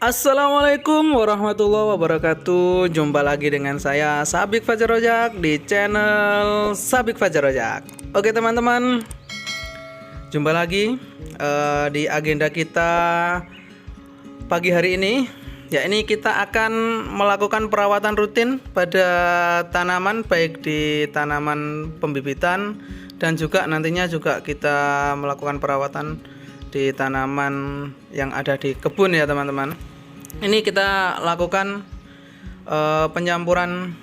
Assalamualaikum warahmatullahi wabarakatuh. Jumpa lagi dengan saya Sabik Fajar Rojak di channel Sabik Fajar Rojak. Oke teman-teman, jumpa lagi di agenda kita pagi hari ini. Ya, ini kita akan melakukan perawatan rutin pada tanaman, baik di tanaman pembibitan dan juga nantinya juga kita melakukan perawatan di tanaman yang ada di kebun ya teman-teman. Ini kita lakukan pencampuran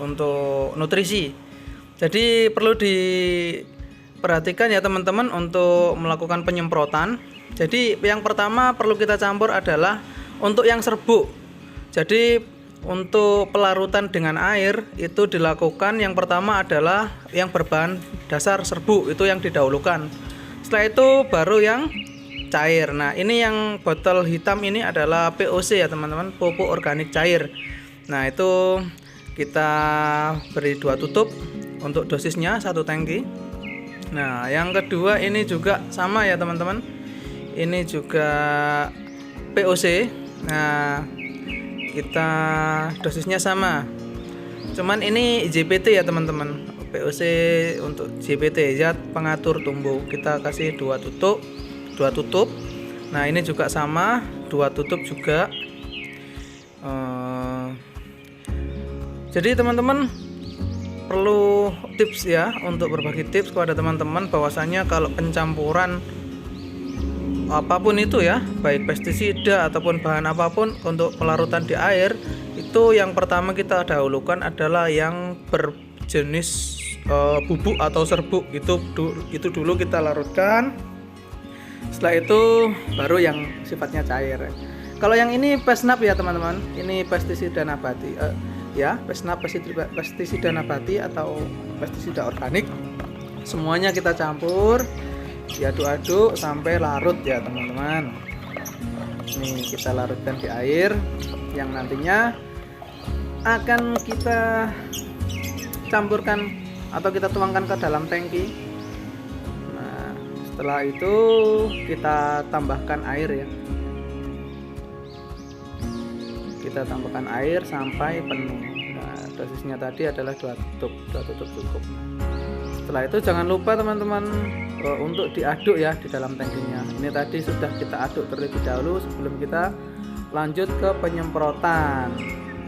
untuk nutrisi. Jadi perlu diperhatikan ya teman-teman untuk melakukan penyemprotan. Jadi yang pertama perlu kita campur adalah untuk yang serbuk. Jadi untuk pelarutan dengan air itu dilakukan, yang pertama adalah yang berbahan dasar serbuk, itu yang didahulukan. Setelah itu baru yang cair. Nah, ini yang botol hitam ini adalah POC ya teman-teman, pupuk organik cair. Nah, itu kita beri 2 tutup untuk dosisnya 1 tangki. Nah, yang kedua ini juga sama ya teman-teman, ini juga POC. Nah, kita dosisnya sama, cuman ini JPT ya teman-teman. POC untuk JPT, zat pengatur tumbuh, kita kasih 2 tutup. Nah, ini juga sama, 2 tutup juga. Jadi teman-teman perlu tips ya, untuk berbagi tips kepada teman-teman bahwasanya kalau pencampuran apapun itu ya, baik pestisida ataupun bahan apapun untuk pelarutan di air, itu yang pertama kita dahulukan adalah yang berjenis bubuk atau serbuk. Itu dulu kita larutkan. Setelah itu baru yang sifatnya cair. Kalau yang ini Pesnap ya teman-teman, ini pestisida nabati ya, Pesnap pestisida nabati atau pestisida organik. Semuanya kita campur, diaduk-aduk sampai larut ya teman-teman. Ini kita larutkan di air yang nantinya akan kita campurkan atau kita tuangkan ke dalam tangki. Setelah itu kita tambahkan air ya. Kita tambahkan air sampai penuh. Nah, dosisnya tadi adalah 2 tutup cukup. Setelah itu jangan lupa teman-teman untuk diaduk ya di dalam tangkinya. Ini tadi sudah kita aduk terlebih dahulu sebelum kita lanjut ke penyemprotan.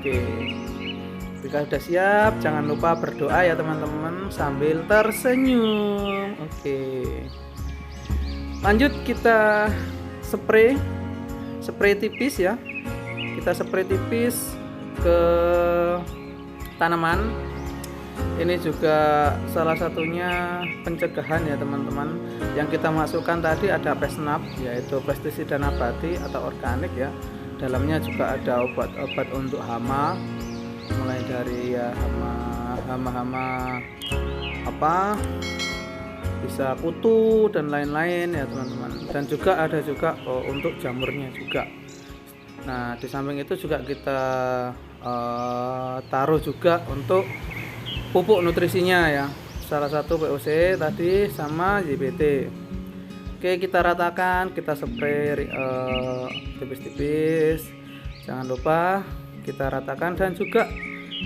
Oke. Jika sudah siap, jangan lupa berdoa ya teman-teman sambil tersenyum. Oke. Lanjut kita spray tipis ya. Kita spray tipis ke tanaman. Ini juga salah satunya pencegahan ya teman-teman. Yang kita masukkan tadi ada Pesnap, yaitu pestisida nabati atau organik ya. Dalamnya juga ada obat-obat untuk hama, mulai dari ya hama-hama apa, bisa kutu dan lain-lain ya teman-teman. Dan juga ada untuk jamurnya juga. Nah, di samping itu juga kita taruh juga untuk pupuk nutrisinya ya. Salah satu POC tadi sama JBT. Oke, kita ratakan, kita spray tipis-tipis. Jangan lupa kita ratakan, dan juga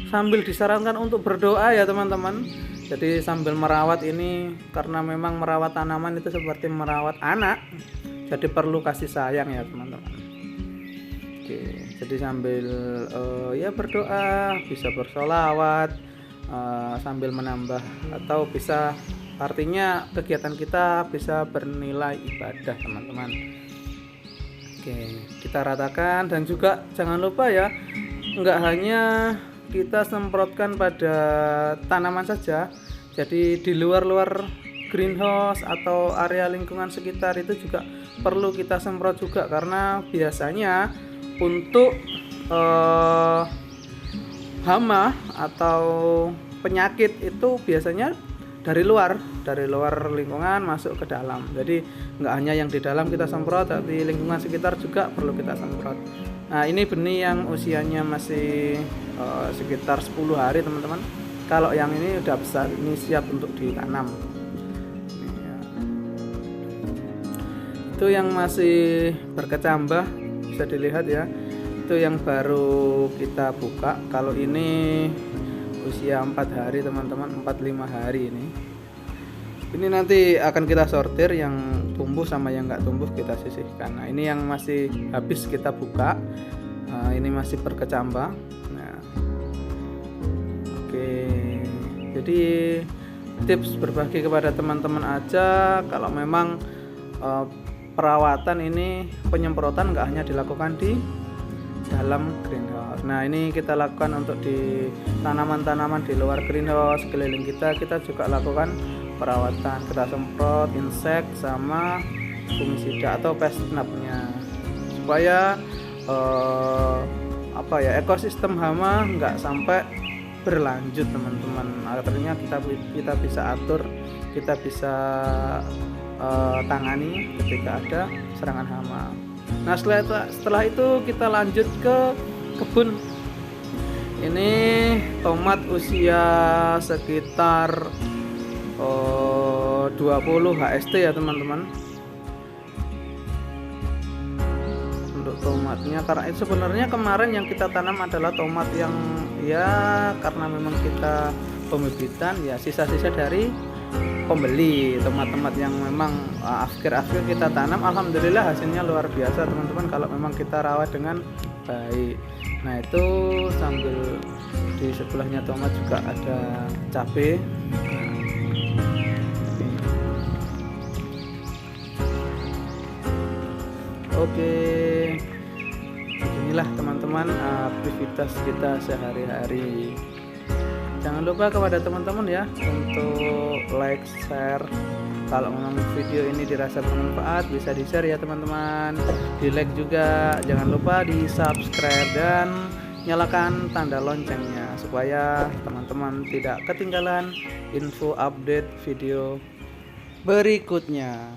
sambil disarankan untuk berdoa ya teman-teman. Jadi sambil merawat ini, karena memang merawat tanaman itu seperti merawat anak, jadi perlu kasih sayang ya teman-teman. Oke, jadi sambil ya berdoa, bisa bersolawat sambil menambah, atau bisa, artinya kegiatan kita bisa bernilai ibadah teman-teman. Oke, kita ratakan, dan juga jangan lupa ya, enggak hanya kita semprotkan pada tanaman saja. Jadi di luar greenhouse atau area lingkungan sekitar itu juga perlu kita semprot juga, karena biasanya untuk hama atau penyakit itu biasanya dari luar lingkungan masuk ke dalam. Jadi nggak hanya yang di dalam kita semprot, tapi lingkungan sekitar juga perlu kita semprot. Nah, ini benih yang usianya masih sekitar 10 hari teman-teman. Kalau yang ini udah besar, ini siap untuk ditanam. Itu yang masih berkecambah bisa dilihat ya. itu yang baru kita buka. Kalau ini usia 4 hari teman-teman, 4-5 hari ini. Ini nanti akan kita sortir, yang tumbuh sama yang nggak tumbuh kita sisihkan. Nah ini yang masih habis kita buka, ini masih berkecambah. Nah, oke, jadi tips berbagi kepada teman-teman aja, kalau memang perawatan ini penyemprotan nggak hanya dilakukan di dalam greenhouse. Nah ini kita lakukan untuk di tanaman-tanaman di luar greenhouse keliling kita juga lakukan perawatan. Kita semprot insek sama fungisida atau pest trap-nya supaya ekosistem hama nggak sampai berlanjut teman-teman. Akhirnya kita bisa atur, kita bisa tangani ketika ada serangan hama. Nah setelah itu kita lanjut ke kebun. Ini tomat usia sekitar 20 HST ya teman-teman. Untuk tomatnya, karena itu sebenarnya kemarin yang kita tanam adalah tomat yang ya karena memang kita pembibitan ya sisa-sisa dari pembeli, tomat-tomat yang memang akhir-akhir kita tanam. Alhamdulillah hasilnya luar biasa teman-teman kalau memang kita rawat dengan baik. Nah itu sambil di sebelahnya tomat juga ada cabai. Oke, inilah teman-teman aktivitas kita sehari-hari. Jangan lupa kepada teman-teman ya untuk like, share. Kalau memang video ini dirasa bermanfaat bisa di-share ya teman-teman. Di like juga, jangan lupa di subscribe dan nyalakan tanda loncengnya supaya teman-teman tidak ketinggalan info update video berikutnya.